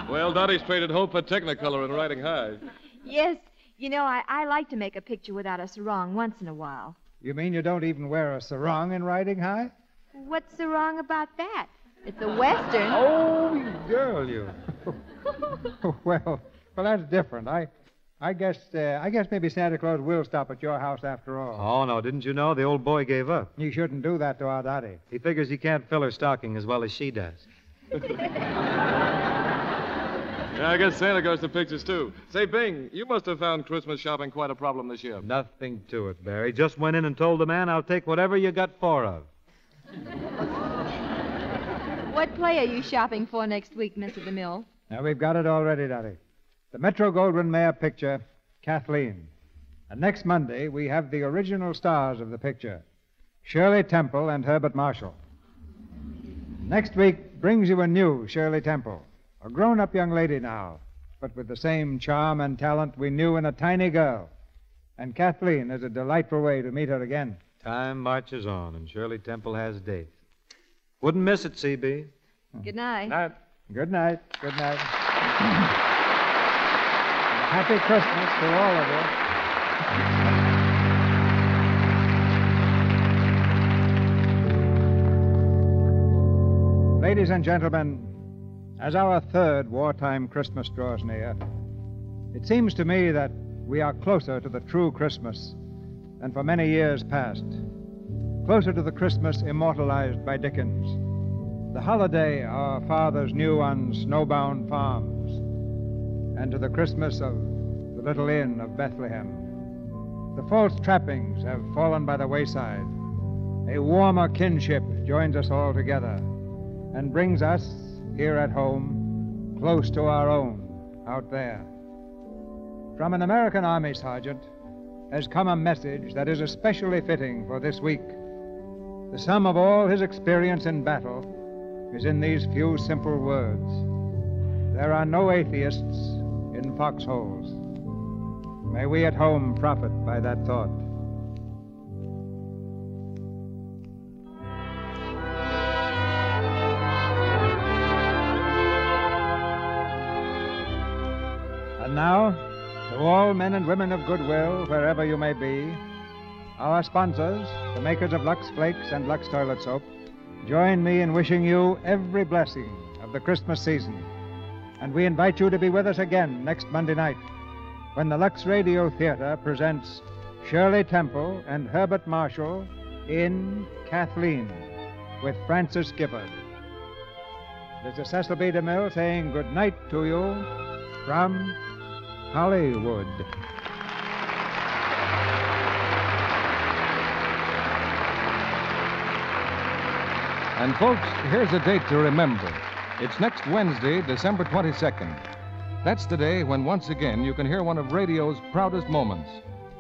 Well, Dottie's traded hope for Technicolor and riding high. Yes, You know, I like to make a picture without a sarong once in a while. You mean you don't even wear a sarong in riding high? What's so wrong about that? It's a Western. Oh, you girl, you. well, that's different. I guess maybe Santa Claus will stop at your house after all. Oh, no, didn't you know? The old boy gave up. You shouldn't do that to our Dottie. He figures he can't fill her stocking as well as she does. Yeah, I guess Santa goes to pictures, too. Say, Bing, you must have found Christmas shopping quite a problem this year. Nothing to it, Barry. Just went in and told the man I'll take whatever you got four of. What play are you shopping for next week, Mr. DeMille? Now, we've got it already, Dottie. The Metro-Goldwyn-Mayer picture, Kathleen. And next Monday, we have the original stars of the picture, Shirley Temple and Herbert Marshall. Next week brings you a new Shirley Temple, a grown-up young lady now, but with the same charm and talent we knew in a tiny girl. And Kathleen is a delightful way to meet her again. Time marches on, and Shirley Temple has days. Wouldn't miss it, C.B. Good night. Night. Good night. Good night. Happy Christmas to all of you. Ladies and gentlemen, as our third wartime Christmas draws near, it seems to me that we are closer to the true Christmas than for many years past. Closer to the Christmas immortalized by Dickens. The holiday our fathers knew on snowbound farms. And to the Christmas of the little inn of Bethlehem. The false trappings have fallen by the wayside. A warmer kinship joins us all together and brings us, here at home, close to our own out there. From an American Army sergeant has come a message that is especially fitting for this week. The sum of all his experience in battle is in these few simple words. There are no atheists in foxholes. May we at home profit by that thought. And now, to all men and women of goodwill, wherever you may be, our sponsors, the makers of Lux Flakes and Lux Toilet Soap, join me in wishing you every blessing of the Christmas season. And we invite you to be with us again next Monday night when the Lux Radio Theater presents Shirley Temple and Herbert Marshall in Kathleen with Francis Gifford. This is Cecil B. DeMille saying good night to you from Hollywood. And folks, here's a date to remember. It's next Wednesday, December 22nd. That's the day when once again you can hear one of radio's proudest moments.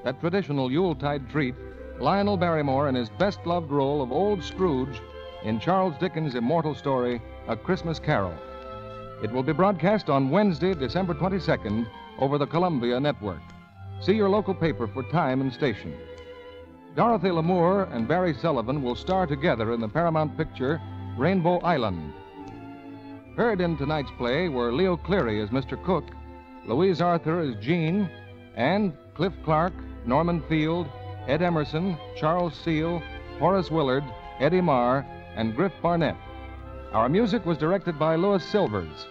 That traditional Yuletide treat, Lionel Barrymore in his best-loved role of Old Scrooge in Charles Dickens' immortal story, A Christmas Carol. It will be broadcast on Wednesday, December 22nd, over the Columbia Network. See your local paper for time and station. Dorothy Lamour and Barry Sullivan will star together in the Paramount picture Rainbow Island. Heard in tonight's play were Leo Cleary as Mr. Cook, Louise Arthur as Jean, and Cliff Clark, Norman Field, Ed Emerson, Charles Seal, Horace Willard, Eddie Marr, and Griff Barnett. Our music was directed by Louis Silvers.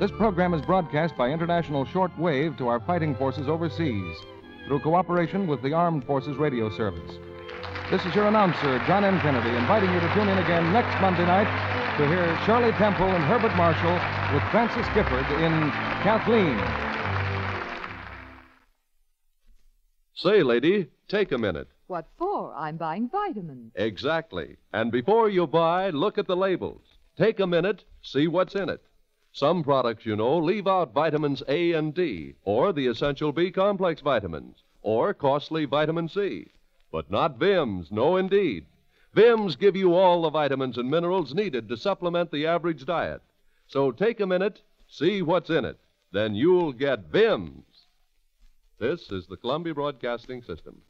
This program is broadcast by International Shortwave to our fighting forces overseas through cooperation with the Armed Forces Radio Service. This is your announcer, John M. Kennedy, inviting you to tune in again next Monday night to hear Shirley Temple and Herbert Marshall with Francis Gifford in Kathleen. Say, lady, take a minute. What for? I'm buying vitamins. Exactly. And before you buy, look at the labels. Take a minute, see what's in it. Some products, you know, leave out vitamins A and D, or the essential B complex vitamins, or costly vitamin C. But not Vims, no indeed. Vims give you all the vitamins and minerals needed to supplement the average diet. So take a minute, see what's in it. Then you'll get Vims. This is the Columbia Broadcasting System.